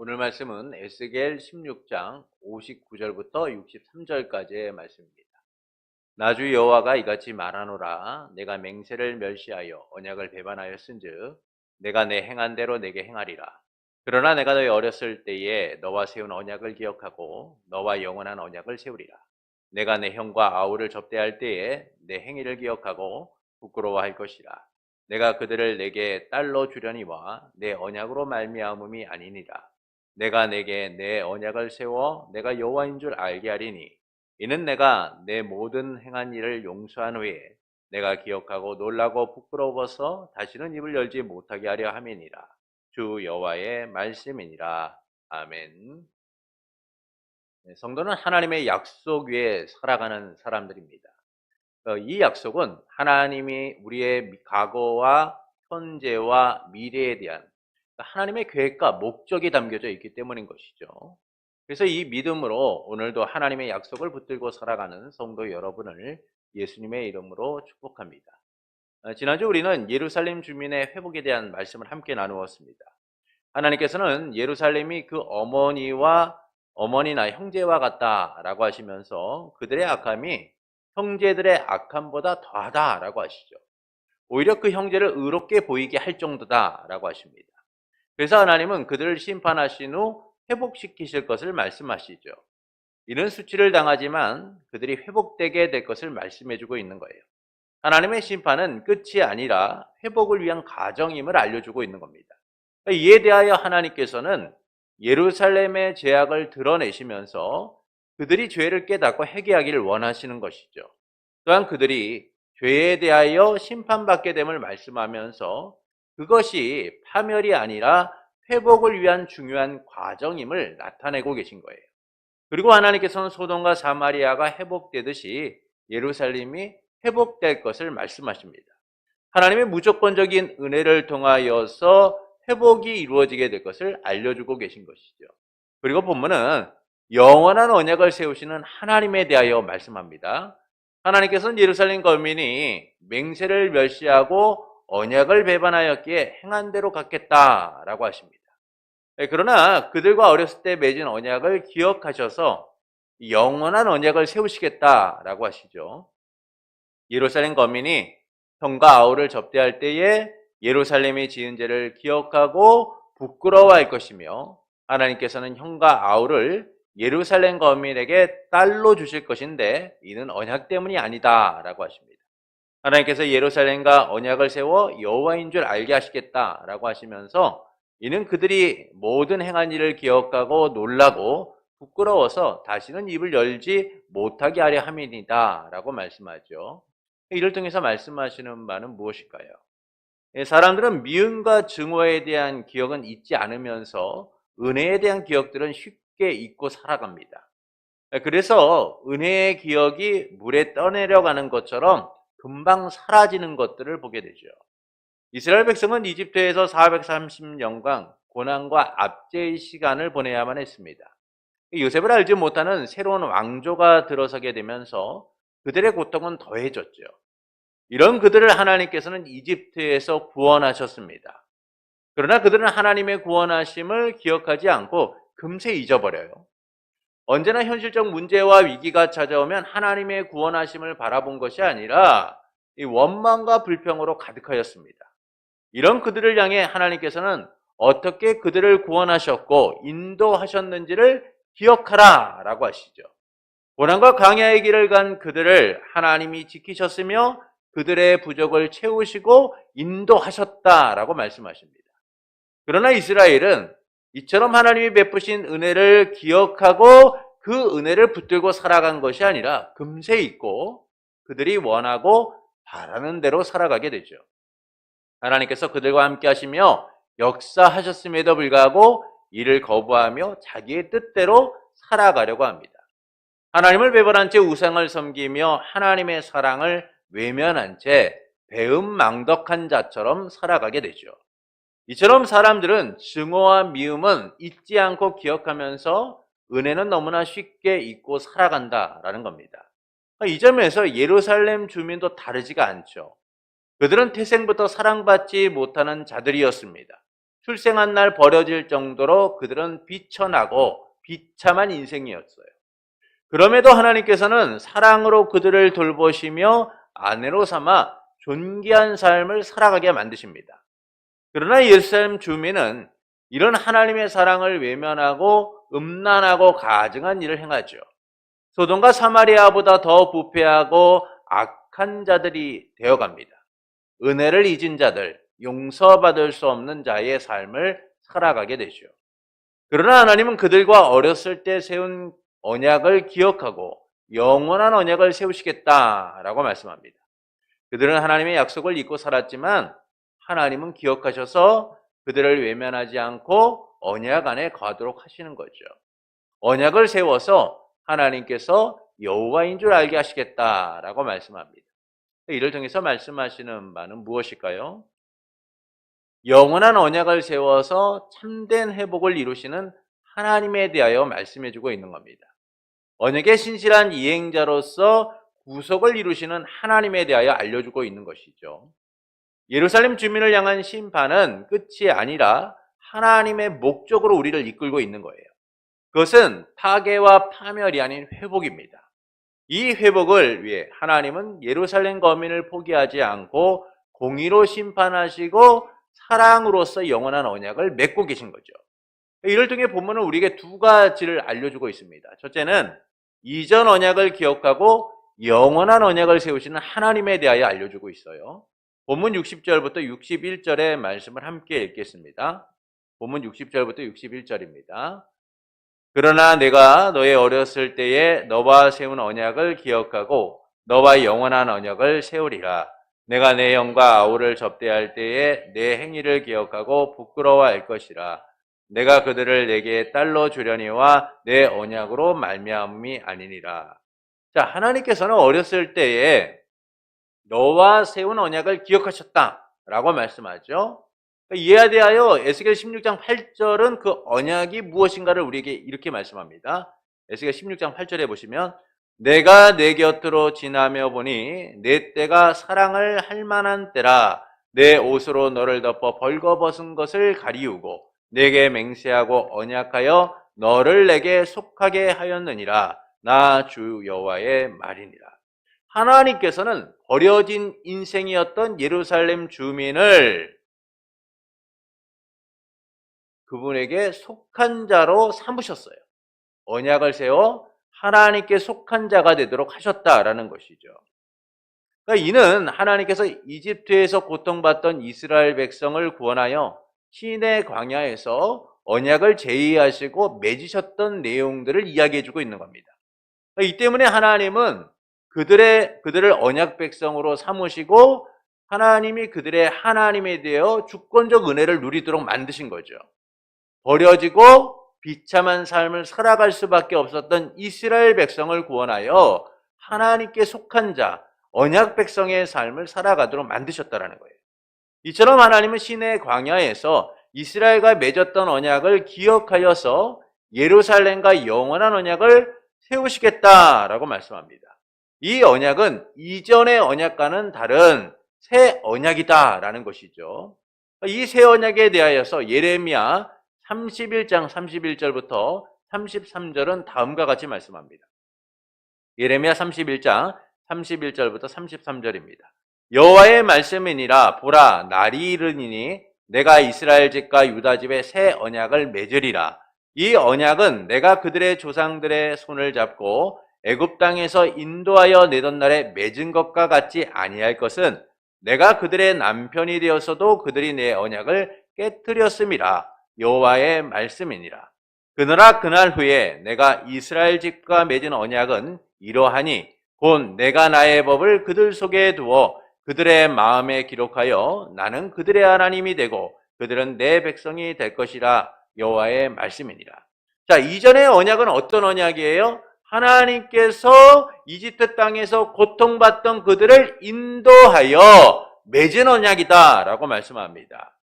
오늘 말씀은 에스겔 16장 59절부터 63절까지의 말씀입니다. 나 주 여호와가 이같이 말하노라. 내가 맹세를 멸시하여 언약을 배반하였은즉 내가 내 행한 대로 내게 행하리라. 그러나 내가 너희 어렸을 때에 너와 세운 언약을 기억하고 너와 영원한 언약을 세우리라. 내가 내 형과 아우를 접대할 때에 내 행위를 기억하고 부끄러워할 것이라. 내가 그들을 내게 딸로 주려니와 내 언약으로 말미암음이 아니니라. 내가 내게 내 언약을 세워 내가 여호와인 줄 알게 하리니 이는 내가 내 모든 행한 일을 용서한 후에 내가 기억하고 놀라고 부끄러워서 다시는 입을 열지 못하게 하려 함이니라. 주 여호와의 말씀이니라. 아멘. 성도는 하나님의 약속 위에 살아가는 사람들입니다. 이 약속은 하나님이 우리의 과거와 현재와 미래에 대한 하나님의 계획과 목적이 담겨져 있기 때문인 것이죠. 그래서 이 믿음으로 오늘도 하나님의 약속을 붙들고 살아가는 성도 여러분을 예수님의 이름으로 축복합니다. 지난주 우리는 예루살렘 주민의 회복에 대한 말씀을 함께 나누었습니다. 하나님께서는 예루살렘이 그 어머니나 형제와 같다라고 하시면서 그들의 악함이 형제들의 악함보다 더하다라고 하시죠. 오히려 그 형제를 의롭게 보이게 할 정도다라고 하십니다. 그래서 하나님은 그들을 심판하신 후 회복시키실 것을 말씀하시죠. 이는 수치를 당하지만 그들이 회복되게 될 것을 말씀해주고 있는 거예요. 하나님의 심판은 끝이 아니라 회복을 위한 과정임을 알려주고 있는 겁니다. 이에 대하여 하나님께서는 예루살렘의 죄악을 드러내시면서 그들이 죄를 깨닫고 회개하기를 원하시는 것이죠. 또한 그들이 죄에 대하여 심판받게 됨을 말씀하면서 그것이 파멸이 아니라 회복을 위한 중요한 과정임을 나타내고 계신 거예요. 그리고 하나님께서는 소돔과 사마리아가 회복되듯이 예루살렘이 회복될 것을 말씀하십니다. 하나님의 무조건적인 은혜를 통하여서 회복이 이루어지게 될 것을 알려주고 계신 것이죠. 그리고 본문은 영원한 언약을 세우시는 하나님에 대하여 말씀합니다. 하나님께서는 예루살렘 거민이 맹세를 멸시하고 언약을 배반하였기에 행한 대로 갚겠다라고 하십니다. 그러나 그들과 어렸을 때 맺은 언약을 기억하셔서 영원한 언약을 세우시겠다라고 하시죠. 예루살렘 거민이 형과 아우를 접대할 때에 예루살렘이 지은 죄를 기억하고 부끄러워할 것이며 하나님께서는 형과 아우를 예루살렘 거민에게 딸로 주실 것인데 이는 언약 때문이 아니다라고 하십니다. 하나님께서 예루살렘과 언약을 세워 여호와인 줄 알게 하시겠다라고 하시면서 이는 그들이 모든 행한 일을 기억하고 놀라고 부끄러워서 다시는 입을 열지 못하게 하려 함이니다라고 말씀하죠. 이를 통해서 말씀하시는 바는 무엇일까요? 사람들은 미움과 증오에 대한 기억은 잊지 않으면서 은혜에 대한 기억들은 쉽게 잊고 살아갑니다. 그래서 은혜의 기억이 물에 떠내려가는 것처럼 금방 사라지는 것들을 보게 되죠. 이스라엘 백성은 이집트에서 430년간 고난과 압제의 시간을 보내야만 했습니다. 요셉을 알지 못하는 새로운 왕조가 들어서게 되면서 그들의 고통은 더해졌죠. 이런 그들을 하나님께서는 이집트에서 구원하셨습니다. 그러나 그들은 하나님의 구원하심을 기억하지 않고 금세 잊어버려요. 언제나 현실적 문제와 위기가 찾아오면 하나님의 구원하심을 바라본 것이 아니라 이 원망과 불평으로 가득하였습니다. 이런 그들을 향해 하나님께서는 어떻게 그들을 구원하셨고 인도하셨는지를 기억하라 라고 하시죠. 고난과 광야의 길을 간 그들을 하나님이 지키셨으며 그들의 부족을 채우시고 인도하셨다라고 말씀하십니다. 그러나 이스라엘은 이처럼 하나님이 베푸신 은혜를 기억하고 그 은혜를 붙들고 살아간 것이 아니라 금세 잊고 그들이 원하고 바라는 대로 살아가게 되죠. 하나님께서 그들과 함께 하시며 역사하셨음에도 불구하고 이를 거부하며 자기의 뜻대로 살아가려고 합니다. 하나님을 배반한 채 우상을 섬기며 하나님의 사랑을 외면한 채 배은망덕한 자처럼 살아가게 되죠. 이처럼 사람들은 증오와 미움은 잊지 않고 기억하면서 은혜는 너무나 쉽게 잊고 살아간다라는 겁니다. 이 점에서 예루살렘 주민도 다르지가 않죠. 그들은 태생부터 사랑받지 못하는 자들이었습니다. 출생한 날 버려질 정도로 그들은 비천하고 비참한 인생이었어요. 그럼에도 하나님께서는 사랑으로 그들을 돌보시며 아내로 삼아 존귀한 삶을 살아가게 만드십니다. 그러나 예루살렘 주민은 이런 하나님의 사랑을 외면하고 음란하고 가증한 일을 행하죠. 소돔과 사마리아보다 더 부패하고 악한 자들이 되어갑니다. 은혜를 잊은 자들, 용서받을 수 없는 자의 삶을 살아가게 되죠. 그러나 하나님은 그들과 어렸을 때 세운 언약을 기억하고 영원한 언약을 세우시겠다라고 말씀합니다. 그들은 하나님의 약속을 잊고 살았지만 하나님은 기억하셔서 그들을 외면하지 않고 언약 안에 거하도록 하시는 거죠. 언약을 세워서 하나님께서 여호와인 줄 알게 하시겠다라고 말씀합니다. 이를 통해서 말씀하시는 바는 무엇일까요? 영원한 언약을 세워서 참된 회복을 이루시는 하나님에 대하여 말씀해주고 있는 겁니다. 언약의 신실한 이행자로서 구속을 이루시는 하나님에 대하여 알려주고 있는 것이죠. 예루살렘 주민을 향한 심판은 끝이 아니라 하나님의 목적으로 우리를 이끌고 있는 거예요. 그것은 파괴와 파멸이 아닌 회복입니다. 이 회복을 위해 하나님은 예루살렘 거민을 포기하지 않고 공의로 심판하시고 사랑으로서 영원한 언약을 맺고 계신 거죠. 이를 통해 본문은 우리에게 두 가지를 알려주고 있습니다. 첫째는 이전 언약을 기억하고 영원한 언약을 세우시는 하나님에 대하여 알려주고 있어요. 본문 60절부터 61절의 말씀을 함께 읽겠습니다. 본문 60절부터 61절입니다. 그러나 내가 너의 어렸을 때에 너와 세운 언약을 기억하고 너와 영원한 언약을 세우리라. 내가 내 영과 아우를 접대할 때에 내 행위를 기억하고 부끄러워할 것이라. 내가 그들을 내게 딸로 주려니와 내 언약으로 말미암음이 아니니라. 자, 하나님께서는 어렸을 때에 너와 세운 언약을 기억하셨다라고 말씀하죠. 이에 대하여 에스겔 16장 8절은 그 언약이 무엇인가를 우리에게 이렇게 말씀합니다. 에스겔 16장 8절에 보시면 내가 내 곁으로 지나며 보니 내 때가 사랑을 할 만한 때라. 내 옷으로 너를 덮어 벌거벗은 것을 가리우고 내게 맹세하고 언약하여 너를 내게 속하게 하였느니라. 나 주 여호와의 말이니라. 하나님께서는 버려진 인생이었던 예루살렘 주민을 그분에게 속한 자로 삼으셨어요. 언약을 세워 하나님께 속한 자가 되도록 하셨다라는 것이죠. 그러니까 이는 하나님께서 이집트에서 고통받던 이스라엘 백성을 구원하여 시내 광야에서 언약을 제의하시고 맺으셨던 내용들을 이야기해주고 있는 겁니다. 그러니까 이 때문에 하나님은 그들을 언약 백성으로 삼으시고 하나님이 그들의 하나님에 대해 주권적 은혜를 누리도록 만드신 거죠. 버려지고 비참한 삶을 살아갈 수밖에 없었던 이스라엘 백성을 구원하여 하나님께 속한 자, 언약 백성의 삶을 살아가도록 만드셨다는 거예요. 이처럼 하나님은 시내 광야에서 이스라엘과 맺었던 언약을 기억하여서 예루살렘과 영원한 언약을 세우시겠다라고 말씀합니다. 이 언약은 이전의 언약과는 다른 새 언약이다라는 것이죠. 이 새 언약에 대하여서 예레미야 31장 31절부터 33절은 다음과 같이 말씀합니다. 예레미야 31장 31절부터 33절입니다. 여호와의 말씀이니라. 보라, 날이 이르니니 내가 이스라엘 집과 유다 집에 새 언약을 맺으리라. 이 언약은 내가 그들의 조상들의 손을 잡고 애굽 땅에서 인도하여 내던 날에 맺은 것과 같지 아니할 것은 내가 그들의 남편이 되었어도 그들이 내 언약을 깨뜨렸음이라. 여호와의 말씀이니라. 그러나 그날 후에 내가 이스라엘 집과 맺은 언약은 이러하니 곧 내가 나의 법을 그들 속에 두어 그들의 마음에 기록하여 나는 그들의 하나님이 되고 그들은 내 백성이 될 것이라. 여호와의 말씀이니라. 자, 이전의 언약은 어떤 언약이에요? 하나님께서 이집트 땅에서 고통받던 그들을 인도하여 맺은 언약이다라고 말씀합니다.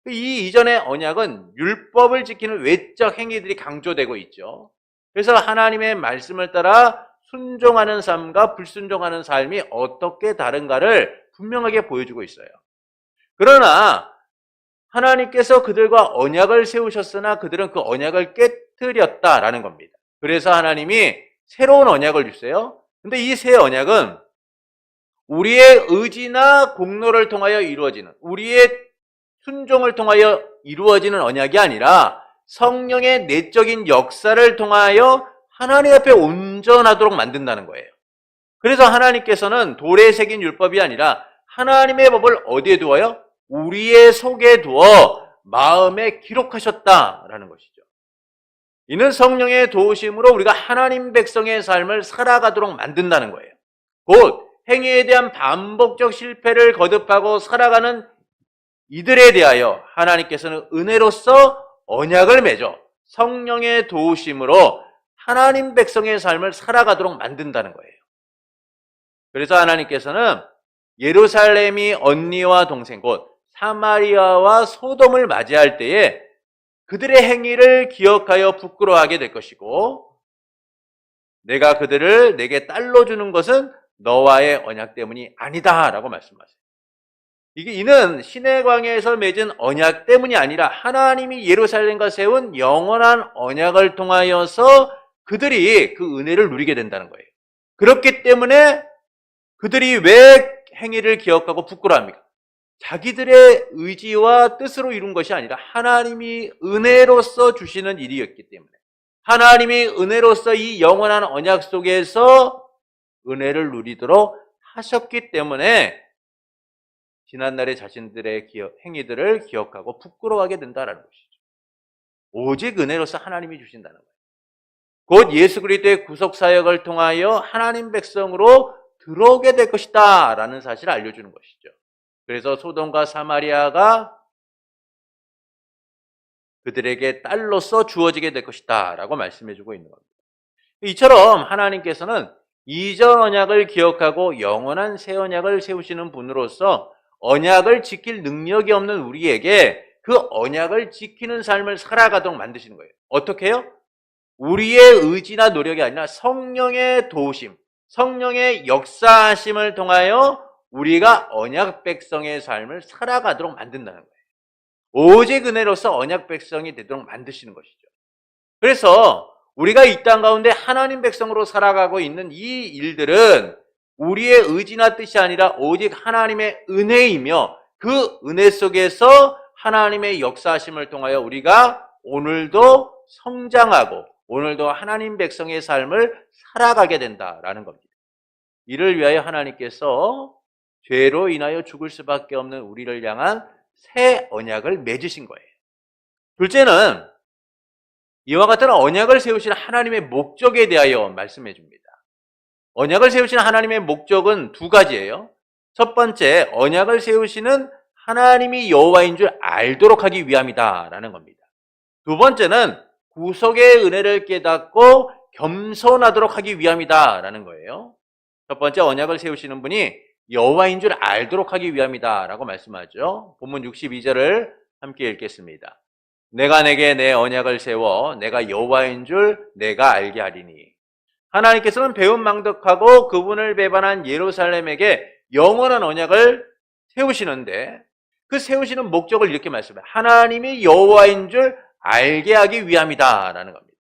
이 이전의 언약은 율법을 지키는 외적 행위들이 강조되고 있죠. 그래서 하나님의 말씀을 따라 순종하는 삶과 불순종하는 삶이 어떻게 다른가를 분명하게 보여주고 있어요. 그러나 하나님께서 그들과 언약을 세우셨으나 그들은 그 언약을 깨뜨렸다라는 겁니다. 그래서 하나님이 새로운 언약을 주세요. 근데 이 새 언약은 우리의 의지나 공로를 통하여 이루어지는, 우리의 순종을 통하여 이루어지는 언약이 아니라 성령의 내적인 역사를 통하여 하나님 앞에 온전하도록 만든다는 거예요. 그래서 하나님께서는 돌에 새긴 율법이 아니라 하나님의 법을 어디에 두어요? 우리의 속에 두어 마음에 기록하셨다라는 것이죠. 이는 성령의 도우심으로 우리가 하나님 백성의 삶을 살아가도록 만든다는 거예요. 곧 행위에 대한 반복적 실패를 거듭하고 살아가는 이들에 대하여 하나님께서는 은혜로서 언약을 맺어 성령의 도우심으로 하나님 백성의 삶을 살아가도록 만든다는 거예요. 그래서 하나님께서는 예루살렘이 언니와 동생 곧 사마리아와 소돔을 맞이할 때에 그들의 행위를 기억하여 부끄러워하게 될 것이고, 내가 그들을 내게 딸로 주는 것은 너와의 언약 때문이 아니다 라고 말씀하세요. 이는 신의 광야에서 맺은 언약 때문이 아니라 하나님이 예루살렘과 세운 영원한 언약을 통하여서 그들이 그 은혜를 누리게 된다는 거예요. 그렇기 때문에 그들이 왜 행위를 기억하고 부끄러워합니까? 자기들의 의지와 뜻으로 이룬 것이 아니라 하나님이 은혜로서 주시는 일이었기 때문에, 하나님이 은혜로서 이 영원한 언약 속에서 은혜를 누리도록 하셨기 때문에 지난날의 자신들의 행위들을 기억하고 부끄러워하게 된다는 것이죠. 오직 은혜로서 하나님이 주신다는 거예요. 곧 예수 그리스도의 구속 사역을 통하여 하나님 백성으로 들어오게 될 것이다 라는 사실을 알려주는 것이죠. 그래서 소돔과 사마리아가 그들에게 딸로서 주어지게 될 것이다 라고 말씀해주고 있는 겁니다. 이처럼 하나님께서는 이전 언약을 기억하고 영원한 새 언약을 세우시는 분으로서 언약을 지킬 능력이 없는 우리에게 그 언약을 지키는 삶을 살아가도록 만드시는 거예요. 어떻게 해요? 우리의 의지나 노력이 아니라 성령의 도우심, 성령의 역사하심을 통하여 우리가 언약 백성의 삶을 살아가도록 만든다는 거예요. 오직 은혜로서 언약 백성이 되도록 만드시는 것이죠. 그래서 우리가 이 땅 가운데 하나님 백성으로 살아가고 있는 이 일들은 우리의 의지나 뜻이 아니라 오직 하나님의 은혜이며, 그 은혜 속에서 하나님의 역사하심을 통하여 우리가 오늘도 성장하고 오늘도 하나님 백성의 삶을 살아가게 된다라는 겁니다. 이를 위하여 하나님께서 죄로 인하여 죽을 수밖에 없는 우리를 향한 새 언약을 맺으신 거예요. 둘째는 이와 같은 언약을 세우신 하나님의 목적에 대하여 말씀해 줍니다. 언약을 세우시는 하나님의 목적은 두 가지예요. 첫 번째, 언약을 세우시는 하나님이 여호와인 줄 알도록 하기 위함이다라는 겁니다. 두 번째는 구속의 은혜를 깨닫고 겸손하도록 하기 위함이다라는 거예요. 첫 번째, 언약을 세우시는 분이 여호와인 줄 알도록 하기 위함이다라고 말씀하죠. 본문 62절을 함께 읽겠습니다. 내가 내게 내 언약을 세워 내가 여호와인 줄 내가 알게 하리니. 하나님께서는 배은망덕하고 그분을 배반한 예루살렘에게 영원한 언약을 세우시는데, 그 세우시는 목적을 이렇게 말씀해요. 하나님이 여호와인 줄 알게 하기 위함이다라는 겁니다.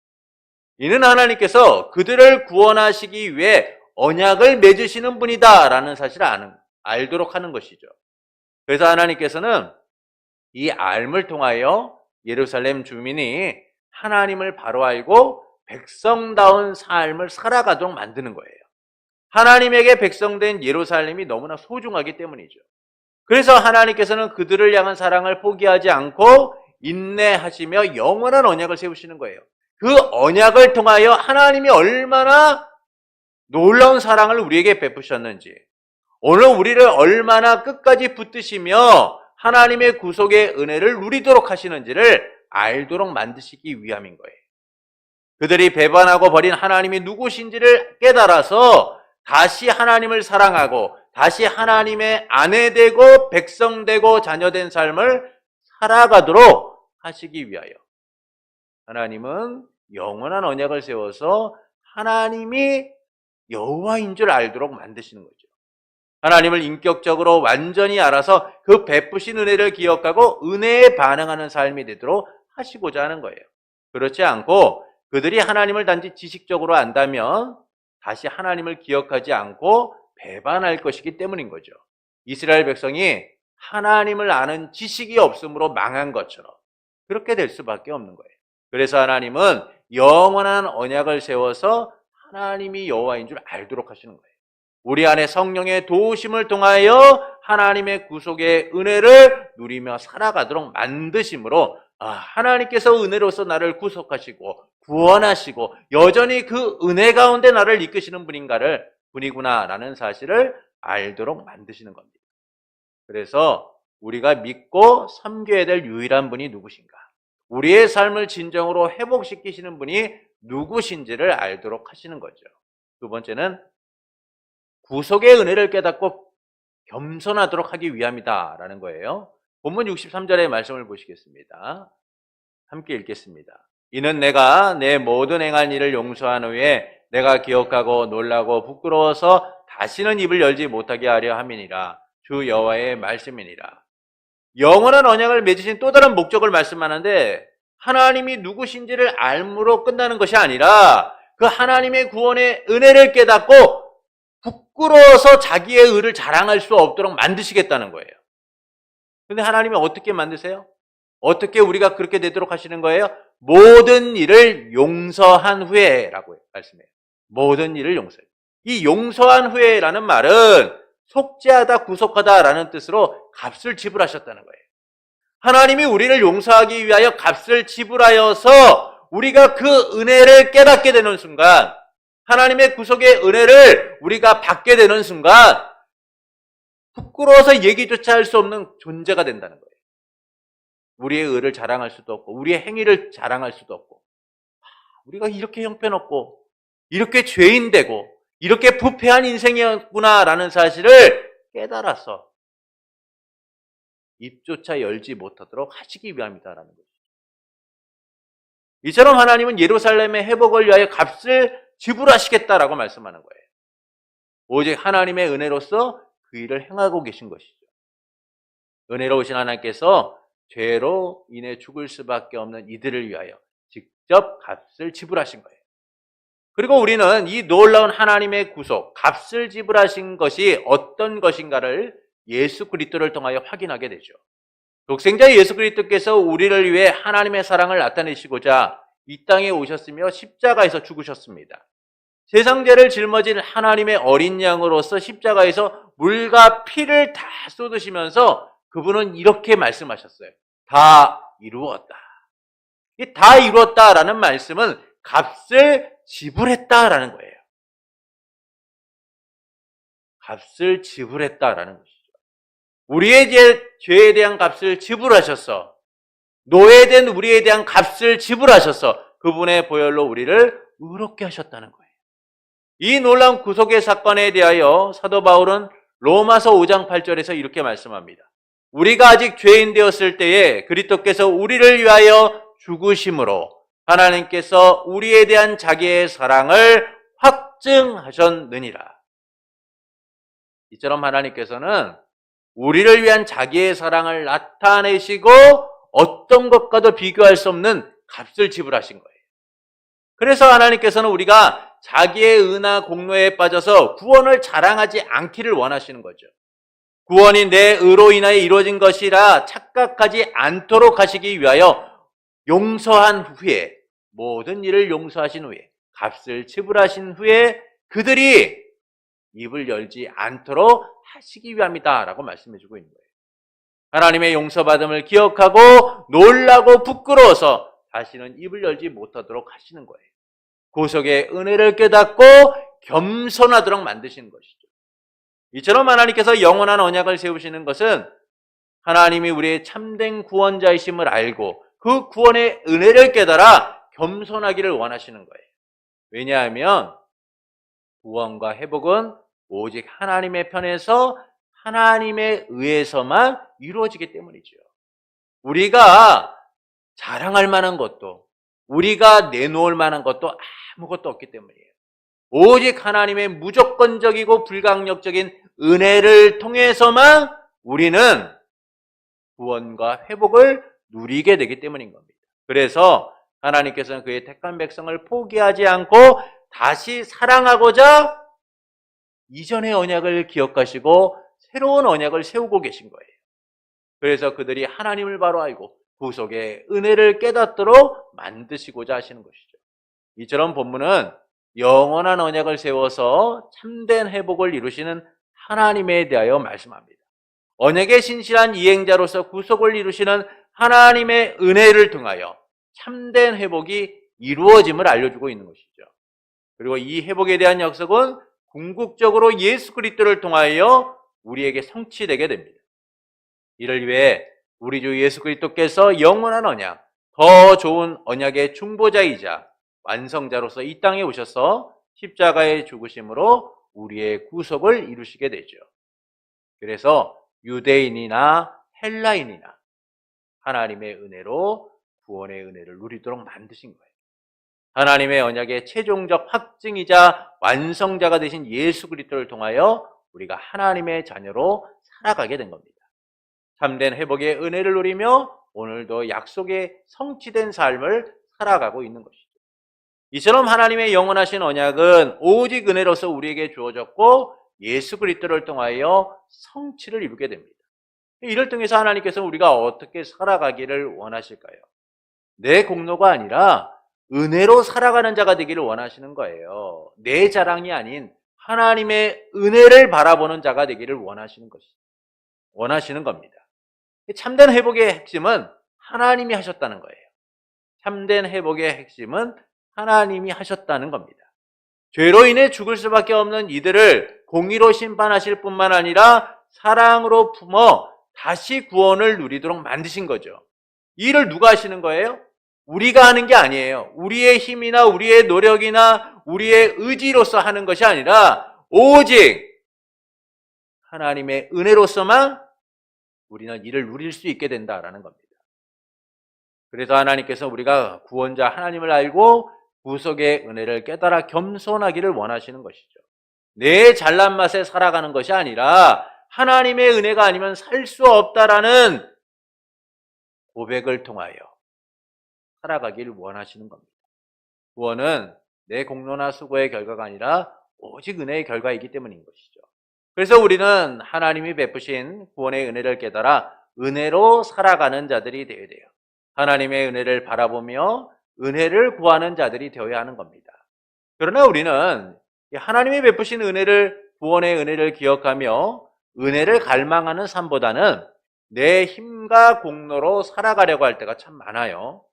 이는 하나님께서 그들을 구원하시기 위해 언약을 맺으시는 분이다라는 사실을 알도록 하는 것이죠. 그래서 하나님께서는 이 알을 통하여 예루살렘 주민이 하나님을 바로 알고 백성다운 삶을 살아가도록 만드는 거예요. 하나님에게 백성된 예루살렘이 너무나 소중하기 때문이죠. 그래서 하나님께서는 그들을 향한 사랑을 포기하지 않고 인내하시며 영원한 언약을 세우시는 거예요. 그 언약을 통하여 하나님이 얼마나 놀라운 사랑을 우리에게 베푸셨는지, 오늘 우리를 얼마나 끝까지 붙드시며 하나님의 구속의 은혜를 누리도록 하시는지를 알도록 만드시기 위함인 거예요. 그들이 배반하고 버린 하나님이 누구신지를 깨달아서 다시 하나님을 사랑하고 다시 하나님의 아내 되고 백성 되고 자녀 된 삶을 살아가도록 하시기 위하여 하나님은 영원한 언약을 세워서 하나님이 여호와인 줄 알도록 만드시는 거죠. 하나님을 인격적으로 완전히 알아서 그 베푸신 은혜를 기억하고 은혜에 반응하는 삶이 되도록 하시고자 하는 거예요. 그렇지 않고 그들이 하나님을 단지 지식적으로 안다면 다시 하나님을 기억하지 않고 배반할 것이기 때문인 거죠. 이스라엘 백성이 하나님을 아는 지식이 없으므로 망한 것처럼 그렇게 될 수밖에 없는 거예요. 그래서 하나님은 영원한 언약을 세워서 하나님이 여호와인 줄 알도록 하시는 거예요. 우리 안에 성령의 도우심을 통하여 하나님의 구속의 은혜를 누리며 살아가도록 만드심으로 하나님께서 은혜로서 나를 구속하시고 구원하시고 여전히 그 은혜 가운데 나를 이끄시는 분이구나라는 사실을 알도록 만드시는 겁니다. 그래서 우리가 믿고 섬겨야 될 유일한 분이 누구신가? 우리의 삶을 진정으로 회복시키시는 분이 누구신지를 알도록 하시는 거죠. 두 번째는 구속의 은혜를 깨닫고 겸손하도록 하기 위함이다라는 거예요. 본문 63절의 말씀을 보시겠습니다. 함께 읽겠습니다. 이는 내가 내 모든 행한 일을 용서한 후에 내가 기억하고 놀라고 부끄러워서 다시는 입을 열지 못하게 하려 함이니라. 주 여호와의 말씀이니라. 영원한 언약을 맺으신 또 다른 목적을 말씀하는데 하나님이 누구신지를 알므로 끝나는 것이 아니라 그 하나님의 구원의 은혜를 깨닫고 부끄러워서 자기의 의를 자랑할 수 없도록 만드시겠다는 거예요. 근데 하나님이 어떻게 만드세요? 어떻게 우리가 그렇게 되도록 하시는 거예요? 모든 일을 용서한 후에라고 말씀해요. 모든 일을 용서해요. 이 용서한 후에라는 말은 속죄하다, 구속하다라는 뜻으로 값을 지불하셨다는 거예요. 하나님이 우리를 용서하기 위하여 값을 지불하여서 우리가 그 은혜를 깨닫게 되는 순간, 하나님의 구속의 은혜를 우리가 받게 되는 순간 부끄러워서 얘기조차 할 수 없는 존재가 된다는 거예요. 우리의 의를 자랑할 수도 없고 우리의 행위를 자랑할 수도 없고 우리가 이렇게 형편없고 이렇게 죄인되고 이렇게 부패한 인생이었구나라는 사실을 깨달아서 입조차 열지 못하도록 하시기 위함이다라는 거죠. 이처럼 하나님은 예루살렘의 회복을 위하여 값을 지불하시겠다라고 말씀하는 거예요. 오직 하나님의 은혜로서 그 일을 행하고 계신 것이죠. 은혜로우신 하나님께서 죄로 인해 죽을 수밖에 없는 이들을 위하여 직접 값을 지불하신 거예요. 그리고 우리는 이 놀라운 하나님의 구속, 값을 지불하신 것이 어떤 것인가를 예수 그리스도를 통하여 확인하게 되죠. 독생자 예수 그리스도께서 우리를 위해 하나님의 사랑을 나타내시고자 이 땅에 오셨으며 십자가에서 죽으셨습니다. 세상 죄를 짊어진 하나님의 어린 양으로서 십자가에서 물과 피를 다 쏟으시면서 그분은 이렇게 말씀하셨어요. 다 이루었다. 이 다 이루었다라는 말씀은 값을 지불했다라는 거예요. 값을 지불했다라는 것이죠. 우리의 죄에 대한 값을 지불하셔서 노예된 우리에 대한 값을 지불하셔서 그분의 보혈로 우리를 의롭게 하셨다는 거예요. 이 놀라운 구속의 사건에 대하여 사도 바울은 로마서 5장 8절에서 이렇게 말씀합니다. 우리가 아직 죄인 되었을 때에 그리스도께서 우리를 위하여 죽으심으로 하나님께서 우리에 대한 자기의 사랑을 확증하셨느니라. 이처럼 하나님께서는 우리를 위한 자기의 사랑을 나타내시고 어떤 것과도 비교할 수 없는 값을 지불하신 거예요. 그래서 하나님께서는 우리가 자기의 은하 공로에 빠져서 구원을 자랑하지 않기를 원하시는 거죠. 구원이 내 의로 인하여 이루어진 것이라 착각하지 않도록 하시기 위하여 용서한 후에, 모든 일을 용서하신 후에, 값을 지불하신 후에 그들이 입을 열지 않도록 하시기 위함이다라고 말씀해주고 있는 거예요. 하나님의 용서받음을 기억하고 놀라고 부끄러워서 다시는 입을 열지 못하도록 하시는 거예요. 구속의 은혜를 깨닫고 겸손하도록 만드시는 것이죠. 이처럼 하나님께서 영원한 언약을 세우시는 것은 하나님이 우리의 참된 구원자이심을 알고 그 구원의 은혜를 깨달아 겸손하기를 원하시는 거예요. 왜냐하면 구원과 회복은 오직 하나님의 편에서 하나님에 의해서만 이루어지기 때문이죠. 우리가 자랑할 만한 것도 우리가 내놓을 만한 것도 아무것도 없기 때문이에요. 오직 하나님의 무조건적이고 불강력적인 은혜를 통해서만 우리는 구원과 회복을 누리게 되기 때문인 겁니다. 그래서 하나님께서는 그의 택한 백성을 포기하지 않고 다시 사랑하고자 이전의 언약을 기억하시고 새로운 언약을 세우고 계신 거예요. 그래서 그들이 하나님을 바로 알고 구속의 은혜를 깨닫도록 만드시고자 하시는 것이죠. 이처럼 본문은 영원한 언약을 세워서 참된 회복을 이루시는 하나님에 대하여 말씀합니다. 언약의 신실한 이행자로서 구속을 이루시는 하나님의 은혜를 통하여 참된 회복이 이루어짐을 알려주고 있는 것이죠. 그리고 이 회복에 대한 약속은 궁극적으로 예수 그리스도를 통하여 우리에게 성취되게 됩니다. 이를 위해 우리 주 예수 그리스도께서 영원한 언약, 더 좋은 언약의 중보자이자 완성자로서 이 땅에 오셔서 십자가의 죽으심으로 우리의 구속을 이루시게 되죠. 그래서 유대인이나 헬라인이나 하나님의 은혜로 구원의 은혜를 누리도록 만드신 거예요. 하나님의 언약의 최종적 확증이자 완성자가 되신 예수 그리스도를 통하여 우리가 하나님의 자녀로 살아가게 된 겁니다. 참된 회복의 은혜를 누리며 오늘도 약속의 성취된 삶을 살아가고 있는 것이죠. 이처럼 하나님의 영원하신 언약은 오직 은혜로서 우리에게 주어졌고 예수 그리스도를 통하여 성취를 이루게 됩니다. 이를 통해서 하나님께서 우리가 어떻게 살아가기를 원하실까요? 내 공로가 아니라 은혜로 살아가는 자가 되기를 원하시는 거예요. 내 자랑이 아닌 하나님의 은혜를 바라보는 자가 되기를 원하시는 겁니다. 참된 회복의 핵심은 하나님이 하셨다는 거예요. 참된 회복의 핵심은 하나님이 하셨다는 겁니다. 죄로 인해 죽을 수밖에 없는 이들을 공의로 심판하실 뿐만 아니라 사랑으로 품어 다시 구원을 누리도록 만드신 거죠. 이 일을 누가 하시는 거예요? 우리가 하는 게 아니에요. 우리의 힘이나 우리의 노력이나 우리의 의지로서 하는 것이 아니라 오직 하나님의 은혜로서만 우리는 이를 누릴 수 있게 된다라는 겁니다. 그래서 하나님께서 우리가 구원자 하나님을 알고 구속의 은혜를 깨달아 겸손하기를 원하시는 것이죠. 내 잘난 맛에 살아가는 것이 아니라 하나님의 은혜가 아니면 살 수 없다라는 고백을 통하여 살아가기를 원하시는 겁니다. 구원은 내 공로나 수고의 결과가 아니라 오직 은혜의 결과이기 때문인 것이죠. 그래서 우리는 하나님이 베푸신 구원의 은혜를 깨달아 은혜로 살아가는 자들이 되어야 돼요. 하나님의 은혜를 바라보며 은혜를 구하는 자들이 되어야 하는 겁니다. 그러나 우리는 하나님이 베푸신 은혜를, 구원의 은혜를 기억하며 은혜를 갈망하는 삶보다는 내 힘과 공로로 살아가려고 할 때가 참 많아요.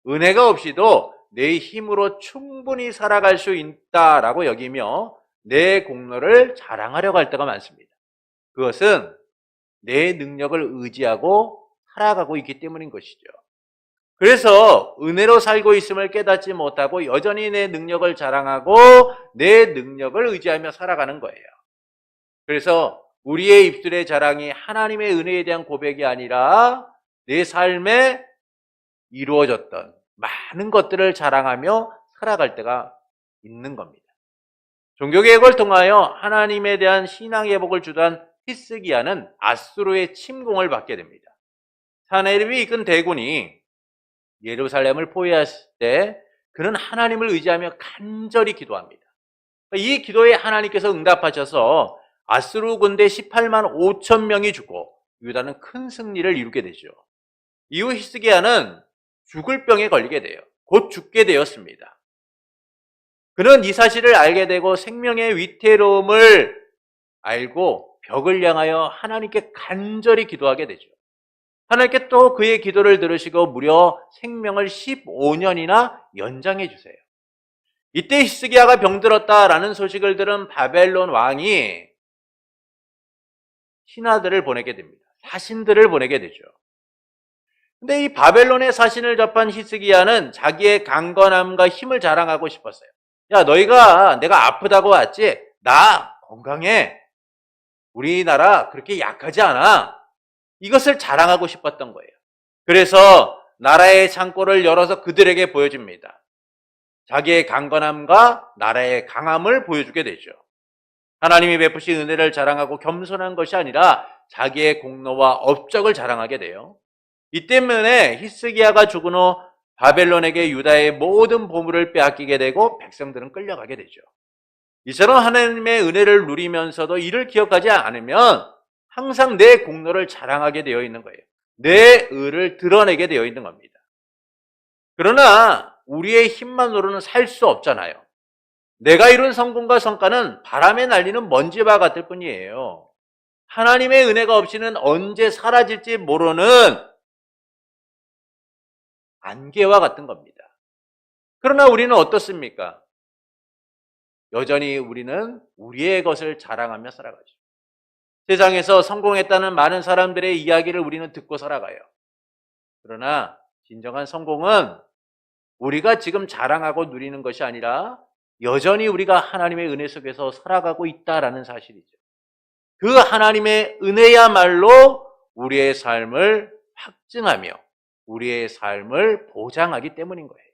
은혜가 없이도 내 힘으로 충분히 살아갈 수 있다라고 여기며 내 공로를 자랑하려고 할 때가 많습니다. 그것은 내 능력을 의지하고 살아가고 있기 때문인 것이죠. 그래서 은혜로 살고 있음을 깨닫지 못하고 여전히 내 능력을 자랑하고 내 능력을 의지하며 살아가는 거예요. 그래서 우리의 입술의 자랑이 하나님의 은혜에 대한 고백이 아니라 내 삶에 이루어졌던 많은 것들을 자랑하며 살아갈 때가 있는 겁니다. 종교개혁을 통하여 하나님에 대한 신앙의 회복을 주도한 히스기야는 아수르의 침공을 받게 됩니다. 사네립이 이끈 대군이 예루살렘을 포위했을 때 그는 하나님을 의지하며 간절히 기도합니다. 이 기도에 하나님께서 응답하셔서 아수르 군대 18만 5천 명이 죽고 유다는 큰 승리를 이루게 되죠. 이후 히스기야는 죽을 병에 걸리게 돼요. 곧 죽게 되었습니다. 그는 이 사실을 알게 되고 생명의 위태로움을 알고 벽을 향하여 하나님께 간절히 기도하게 되죠. 하나님께 또 그의 기도를 들으시고 무려 생명을 15년이나 연장해 주세요. 이때 히스기야가 병들었다라는 소식을 들은 바벨론 왕이 신하들을 보내게 됩니다. 사신들을 보내게 되죠. 근데 이 바벨론의 사신을 접한 히스기야는 자기의 강건함과 힘을 자랑하고 싶었어요. 야, 너희가 내가 아프다고 왔지? 나 건강해. 우리나라 그렇게 약하지 않아. 이것을 자랑하고 싶었던 거예요. 그래서 나라의 창고를 열어서 그들에게 보여줍니다. 자기의 강건함과 나라의 강함을 보여주게 되죠. 하나님이 베푸신 은혜를 자랑하고 겸손한 것이 아니라 자기의 공로와 업적을 자랑하게 돼요. 이 때문에 히스기야가 죽은 후 바벨론에게 유다의 모든 보물을 빼앗기게 되고 백성들은 끌려가게 되죠. 이처럼 하나님의 은혜를 누리면서도 이를 기억하지 않으면 항상 내 공로를 자랑하게 되어 있는 거예요. 내 의를 드러내게 되어 있는 겁니다. 그러나 우리의 힘만으로는 살 수 없잖아요. 내가 이룬 성공과 성과는 바람에 날리는 먼지와 같을 뿐이에요. 하나님의 은혜가 없이는 언제 사라질지 모르는 안개와 같은 겁니다. 그러나 우리는 어떻습니까? 여전히 우리는 우리의 것을 자랑하며 살아가죠. 세상에서 성공했다는 많은 사람들의 이야기를 우리는 듣고 살아가요. 그러나 진정한 성공은 우리가 지금 자랑하고 누리는 것이 아니라 여전히 우리가 하나님의 은혜 속에서 살아가고 있다라는 사실이죠. 그 하나님의 은혜야말로 우리의 삶을 확증하며 우리의 삶을 보장하기 때문인 거예요.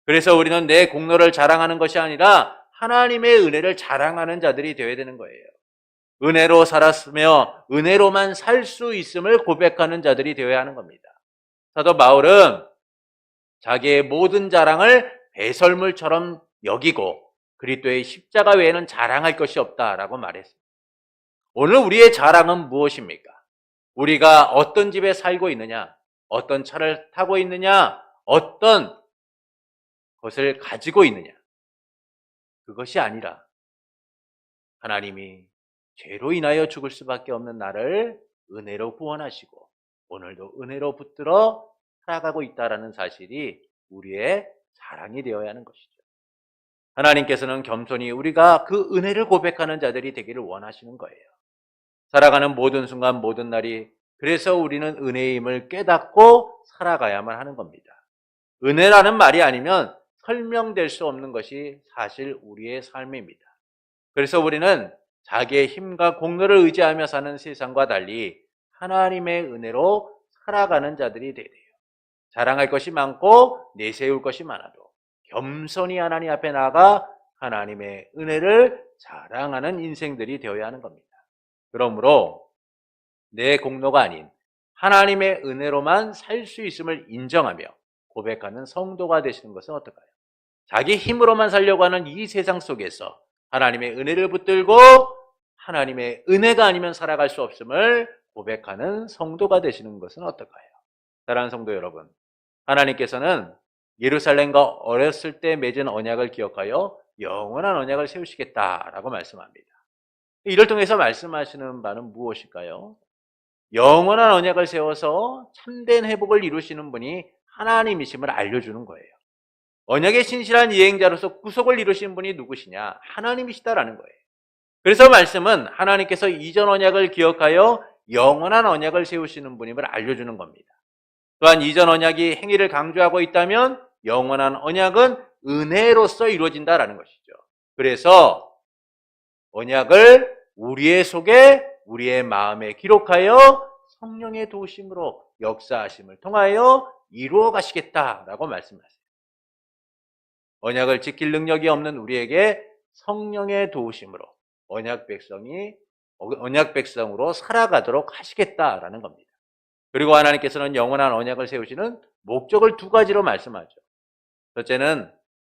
그래서 우리는 내 공로를 자랑하는 것이 아니라 하나님의 은혜를 자랑하는 자들이 되어야 되는 거예요. 은혜로 살았으며 은혜로만 살 수 있음을 고백하는 자들이 되어야 하는 겁니다. 사도 바울은 자기의 모든 자랑을 배설물처럼 여기고 그리스도의 십자가 외에는 자랑할 것이 없다라고 말했습니다. 오늘 우리의 자랑은 무엇입니까? 우리가 어떤 집에 살고 있느냐, 어떤 차를 타고 있느냐, 어떤 것을 가지고 있느냐, 그것이 아니라 하나님이 죄로 인하여 죽을 수밖에 없는 나를 은혜로 구원하시고 오늘도 은혜로 붙들어 살아가고 있다는 사실이 우리의 자랑이 되어야 하는 것이죠. 하나님께서는 겸손히 우리가 그 은혜를 고백하는 자들이 되기를 원하시는 거예요. 살아가는 모든 순간 모든 날이 그래서 우리는 은혜임을 깨닫고 살아가야만 하는 겁니다. 은혜라는 말이 아니면 설명될 수 없는 것이 사실 우리의 삶입니다. 그래서 우리는 자기의 힘과 공로를 의지하며 사는 세상과 달리 하나님의 은혜로 살아가는 자들이 되어야 돼요. 자랑할 것이 많고 내세울 것이 많아도 겸손히 하나님 앞에 나아가 하나님의 은혜를 자랑하는 인생들이 되어야 하는 겁니다. 그러므로 내 공로가 아닌 하나님의 은혜로만 살 수 있음을 인정하며 고백하는 성도가 되시는 것은 어떨까요? 자기 힘으로만 살려고 하는 이 세상 속에서 하나님의 은혜를 붙들고 하나님의 은혜가 아니면 살아갈 수 없음을 고백하는 성도가 되시는 것은 어떨까요? 사랑하는 성도 여러분, 하나님께서는 예루살렘과 어렸을 때 맺은 언약을 기억하여 영원한 언약을 세우시겠다라고 말씀합니다. 이를 통해서 말씀하시는 바는 무엇일까요? 영원한 언약을 세워서 참된 회복을 이루시는 분이 하나님이심을 알려주는 거예요. 언약의 신실한 이행자로서 구속을 이루신 분이 누구시냐? 하나님이시다라는 거예요. 그래서 말씀은 하나님께서 이전 언약을 기억하여 영원한 언약을 세우시는 분임을 알려주는 겁니다. 또한 이전 언약이 행위를 강조하고 있다면 영원한 언약은 은혜로서 이루어진다라는 것이죠. 그래서 언약을 우리의 속에 우리의 마음에 기록하여 성령의 도우심으로 역사하심을 통하여 이루어 가시겠다라고 말씀하세요. 언약을 지킬 능력이 없는 우리에게 성령의 도우심으로 언약 백성으로 살아가도록 하시겠다라는 겁니다. 그리고 하나님께서는 영원한 언약을 세우시는 목적을 두 가지로 말씀하죠.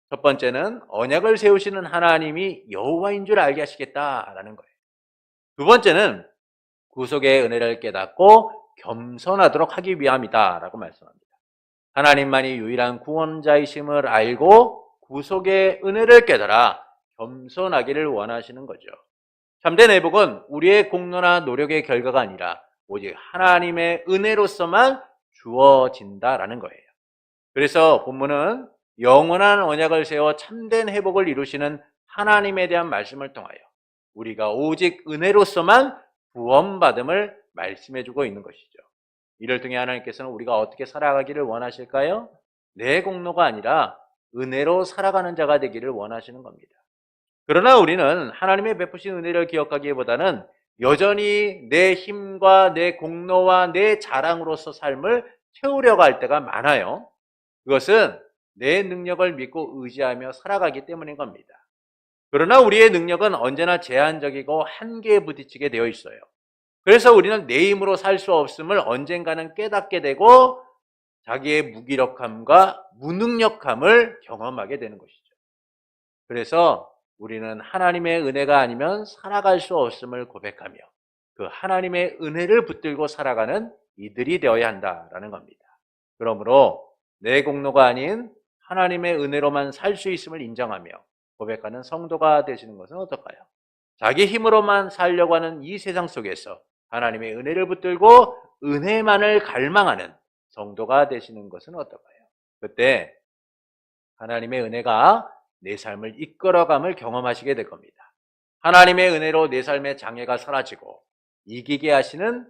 첫 번째는 언약을 세우시는 하나님이 여호와인 줄 알게 하시겠다라는 거예요. 두 번째는 구속의 은혜를 깨닫고 겸손하도록 하기 위함이다라고 말씀합니다. 하나님만이 유일한 구원자이심을 알고 구속의 은혜를 깨달아 겸손하기를 원하시는 거죠. 참된 회복은 우리의 공로나 노력의 결과가 아니라 오직 하나님의 은혜로서만 주어진다라는 거예요. 그래서 본문은 영원한 언약을 세워 참된 회복을 이루시는 하나님에 대한 말씀을 통하여 우리가 오직 은혜로서만 구원받음을 말씀해주고 있는 것이죠. 이를 통해 하나님께서는 우리가 어떻게 살아가기를 원하실까요? 내 공로가 아니라 은혜로 살아가는 자가 되기를 원하시는 겁니다. 그러나 우리는 하나님의 베푸신 은혜를 기억하기보다는 여전히 내 힘과 내 공로와 내 자랑으로서 삶을 채우려고 할 때가 많아요. 그것은 내 능력을 믿고 의지하며 살아가기 때문인 겁니다. 그러나 우리의 능력은 언제나 제한적이고 한계에 부딪히게 되어 있어요. 그래서 우리는 내 힘으로 살 수 없음을 언젠가는 깨닫게 되고 자기의 무기력함과 무능력함을 경험하게 되는 것이죠. 그래서 우리는 하나님의 은혜가 아니면 살아갈 수 없음을 고백하며 그 하나님의 은혜를 붙들고 살아가는 이들이 되어야 한다라는 겁니다. 그러므로 내 공로가 아닌 하나님의 은혜로만 살 수 있음을 인정하며 고백하는 성도가 되시는 것은 어떨까요? 자기 힘으로만 살려고 하는 이 세상 속에서 하나님의 은혜를 붙들고 은혜만을 갈망하는 성도가 되시는 것은 어떨까요? 그때 하나님의 은혜가 내 삶을 이끌어감을 경험하시게 될 겁니다. 하나님의 은혜로 내 삶의 장애가 사라지고 이기게 하시는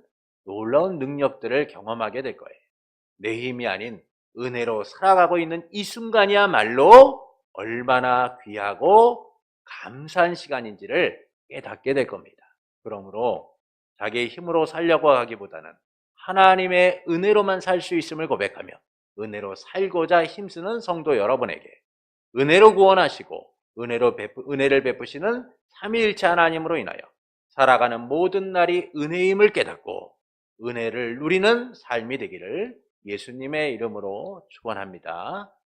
놀라운 능력들을 경험하게 될 거예요. 내 힘이 아닌 은혜로 살아가고 있는 이 순간이야말로 얼마나 귀하고 감사한 시간인지를 깨닫게 될 겁니다. 그러므로 자기의 힘으로 살려고 하기보다는 하나님의 은혜로만 살 수 있음을 고백하며 은혜로 살고자 힘쓰는 성도 여러분에게 은혜로 구원하시고 은혜를 베푸시는 삼위일체 하나님으로 인하여 살아가는 모든 날이 은혜임을 깨닫고 은혜를 누리는 삶이 되기를 예수님의 이름으로 축원합니다.